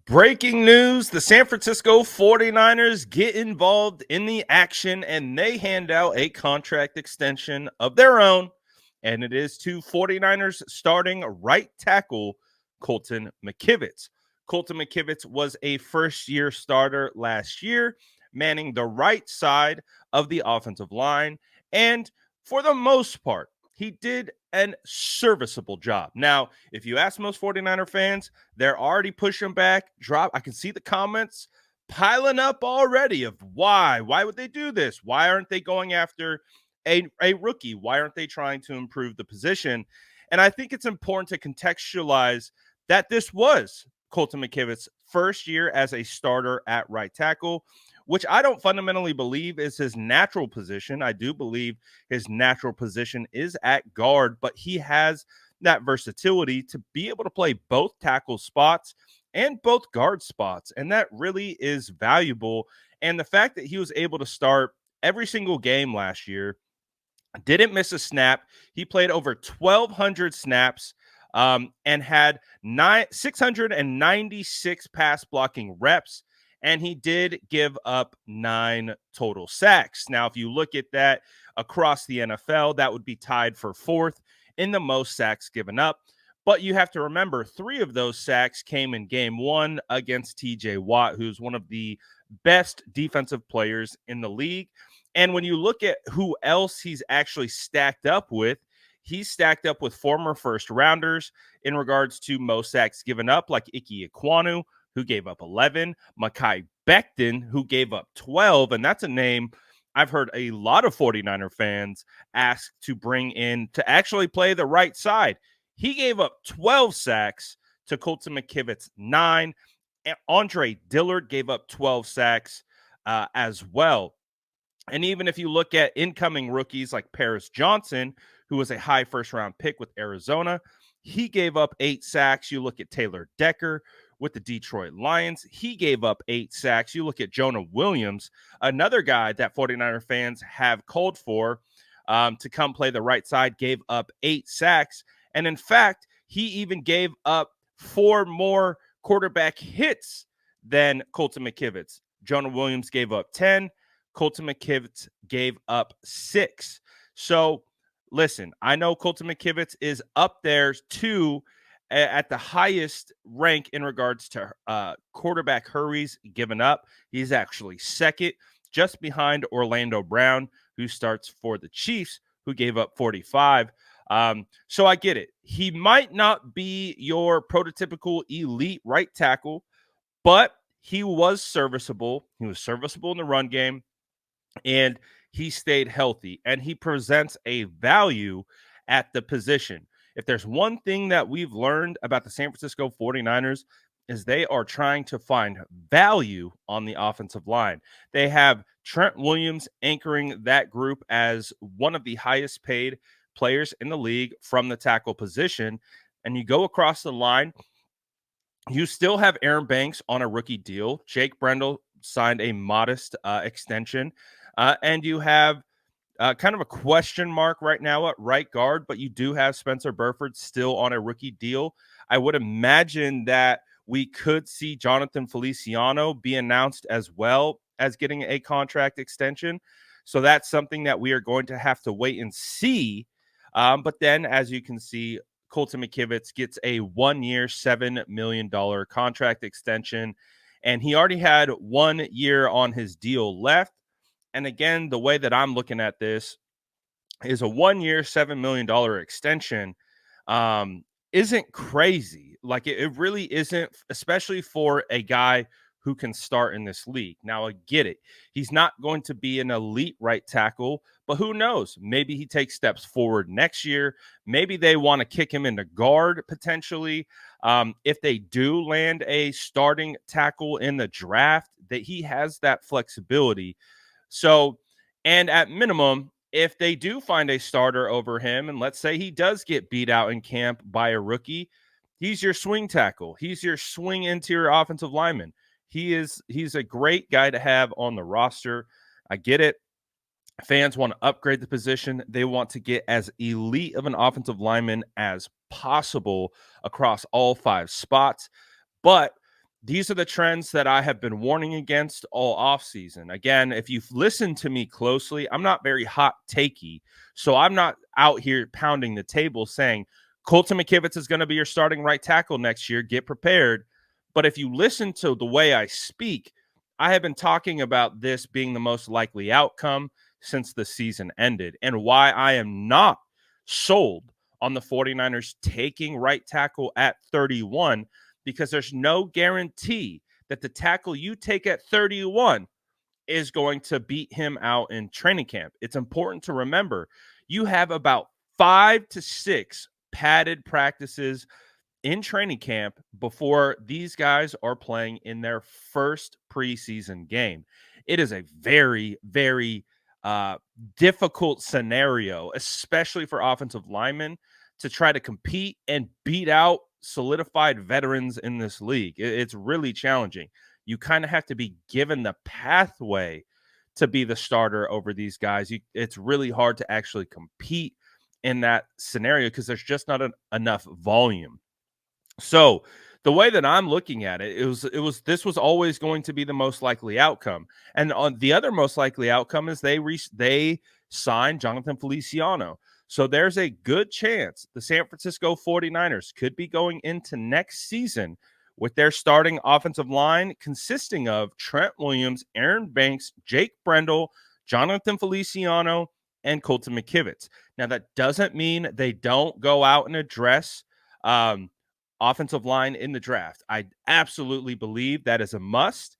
Breaking news, the San Francisco 49ers get involved in the action and they hand out a contract extension of their own, and it is to 49ers starting right tackle Colton McKivitz. Colton McKivitz was a first-year starter last year, manning the right side of the offensive line, and for the most part, he did a serviceable job. Now, if you ask most 49er fans, they're already pushing back. I can see the comments piling up already of why. Why would they do this? Why aren't they going after a rookie? Why aren't they trying to improve the position? And I think it's important to contextualize that this was Colton McKivitz's first year as a starter at right tackle, which I don't fundamentally believe is his natural position. I do believe his natural position is at guard, but he has that versatility to be able to play both tackle spots and both guard spots. And that really is valuable. And the fact that he was able to start every single game last year, didn't miss a snap. He played over 1,200 snaps and had 696 pass blocking reps. And he did give up 9 total sacks. Now, if you look at that across the NFL, that would be tied for 4th in the most sacks given up. But you have to remember, 3 of those sacks came in game 1 against TJ Watt, who's one of the best defensive players in the league. And when you look at who else he's actually stacked up with, he's stacked up with former first rounders in regards to most sacks given up, like Ike Ekwonu, who gave up 11, Mekhi Becton, who gave up 12, and that's a name I've heard a lot of 49er fans ask to bring in to actually play the right side. He gave up 12 sacks to Colton McKivitz 9. Andre Dillard gave up 12 sacks as well. And even if you look at incoming rookies like Paris Johnson, who was a high first-round pick with Arizona, he gave up 8 sacks. You look at Taylor Decker with the Detroit Lions, he gave up 8 sacks. You look at Jonah Williams, another guy that 49er fans have called for to come play the right side, gave up 8 sacks. And in fact, he even gave up 4 more quarterback hits than Colton McKivitz. Jonah Williams gave up 10. Colton McKivitz gave up 6. So listen, I know Colton McKivitz is up there too at the highest rank in regards to quarterback hurries given up. He's actually second, just behind Orlando Brown, who starts for the Chiefs, who gave up 45. So I get it. He might not be your prototypical elite right tackle, but he was serviceable. He was serviceable in the run game, and he stayed healthy, and he presents a value at the position. If there's one thing that we've learned about the San Francisco 49ers is they are trying to find value on the offensive line. They have Trent Williams anchoring that group as one of the highest paid players in the league from the tackle position. And you go across the line, you still have Aaron Banks on a rookie deal. Jake Brendel signed a modest extension. And you have kind of a question mark right now at right guard, but you do have Spencer Burford still on a rookie deal. I would imagine that we could see Jonathan Feliciano be announced as well as getting a contract extension. So that's something that we are going to have to wait and see. But then, as you can see, Colton McKivitz gets a 1-year, $7 million contract extension, and he already had 1 year on his deal left. And again, the way that I'm looking at this is a 1-year, $7 million extension isn't crazy. Like it really isn't, especially for a guy who can start in this league. Now, I get it. He's not going to be an elite right tackle, but who knows? Maybe he takes steps forward next year. Maybe they want to kick him into guard potentially. If they do land a starting tackle in the draft, that he has that flexibility. So, and at minimum, if they do find a starter over him, and let's say he does get beat out in camp by a rookie, he's your swing tackle. He's your swing interior offensive lineman. He's a great guy to have on the roster. I get it. Fans want to upgrade the position. They want to get as elite of an offensive lineman as possible across all 5 spots. But These are the trends that I have been warning against all offseason. Again, if you've listened to me closely, I'm not very hot takey. So I'm not out here pounding the table saying Colton McKivitz is going to be your starting right tackle next year. Get prepared. But if you listen to the way I speak, I have been talking about this being the most likely outcome since the season ended, and why I am not sold on the 49ers taking right tackle at 31, because there's no guarantee that the tackle you take at 31 is going to beat him out in training camp. It's important to remember you have about 5 to 6 padded practices in training camp before these guys are playing in their first preseason game. It is a very, very difficult scenario, especially for offensive linemen, to try to compete and beat out solidified veterans in this league. It's really challenging. You kind of have to be given the pathway to be the starter over these guys. It's really hard to actually compete in that scenario because there's just not enough volume. So the way that I'm looking at it, this was always going to be the most likely outcome. And on the other most likely outcome is they signed Jonathan Feliciano. So there's a good chance the San Francisco 49ers could be going into next season with their starting offensive line consisting of Trent Williams, Aaron Banks, Jake Brendel, Jonathan Feliciano, and Colton McKivitz. Now, that doesn't mean they don't go out and address offensive line in the draft. I absolutely believe that is a must.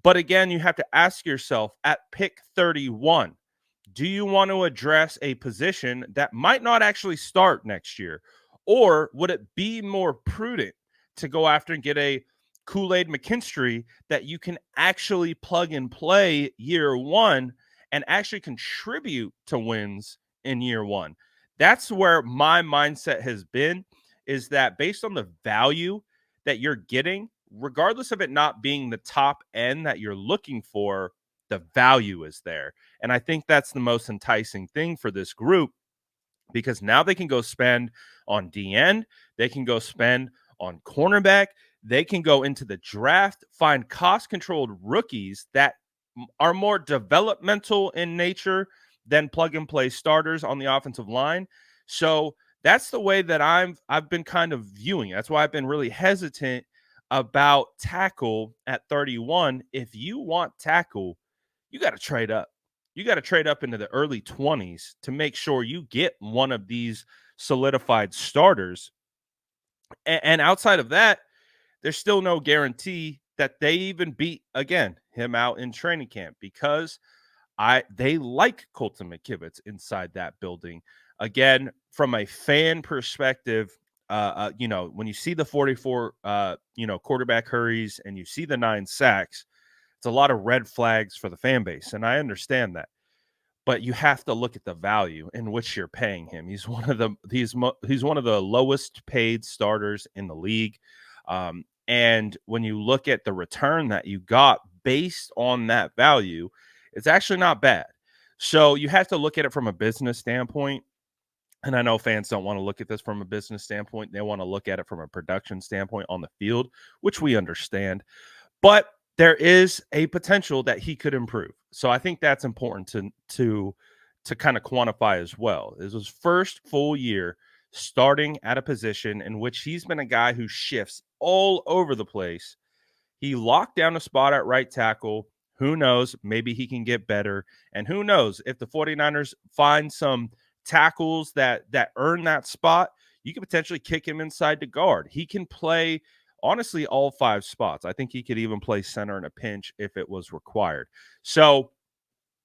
But again, you have to ask yourself at pick 31, do you want to address a position that might not actually start next year? Or would it be more prudent to go after and get a Kool-Aid McKinstry that you can actually plug and play year one and actually contribute to wins in year one? That's where my mindset has been, is that based on the value that you're getting, regardless of it not being the top end that you're looking for, the value is there. And I think that's the most enticing thing for this group, because now they can go spend on D-end, they can go spend on cornerback, they can go into the draft, find cost-controlled rookies that are more developmental in nature than plug-and-play starters on the offensive line. So that's the way that I've been kind of viewing it. That's why I've been really hesitant about tackle at 31. If you want tackle, you got to trade up. You got to trade up into the early 20s to make sure you get one of these solidified starters. And outside of that, there's still no guarantee that they even beat, again, him out in training camp, because they like Colton McKivitz inside that building. Again, from a fan perspective, when you see the 44, quarterback hurries and you see the 9 sacks, it's a lot of red flags for the fan base, and I understand that. But you have to look at the value in which you're paying him. He's one of the lowest paid starters in the league, and when you look at the return that you got based on that value, it's actually not bad. So you have to look at it from a business standpoint. And I know fans don't want to look at this from a business standpoint. They want to look at it from a production standpoint on the field, which we understand. But there is a potential that he could improve. So I think that's important to kind of quantify as well. This was first full year starting at a position in which he's been a guy who shifts all over the place. He locked down a spot at right tackle. Who knows? Maybe he can get better. And who knows if the 49ers find some tackles that earn that spot, you could potentially kick him inside to guard. He can play, honestly, all 5 spots. I think he could even play center in a pinch if it was required. So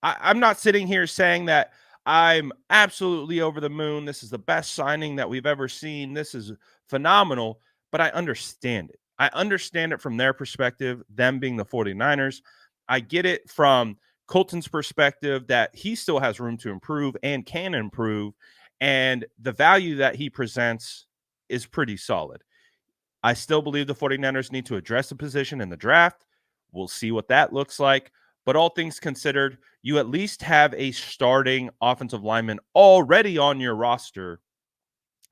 I'm not sitting here saying that I'm absolutely over the moon. This is the best signing that we've ever seen. This is phenomenal, but I understand it. I understand it from their perspective, them being the 49ers. I get it from Colton's perspective that he still has room to improve and can improve, and the value that he presents is pretty solid. I still believe the 49ers need to address the position in the draft. We'll see what that looks like. But all things considered, you at least have a starting offensive lineman already on your roster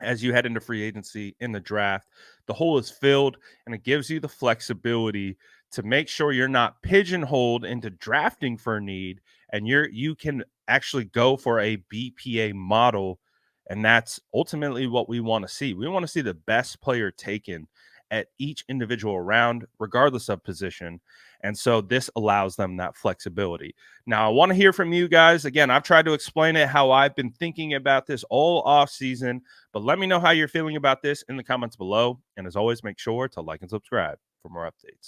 as you head into free agency in the draft. The hole is filled, and it gives you the flexibility to make sure you're not pigeonholed into drafting for a need, and you can actually go for a BPA model. And that's ultimately what we want to see. We want to see the best player taken at each individual round, regardless of position. And so this allows them that flexibility. Now, I want to hear from you guys. Again, I've tried to explain it how I've been thinking about this all off season, but let me know how you're feeling about this in the comments below. And as always, make sure to like and subscribe for more updates.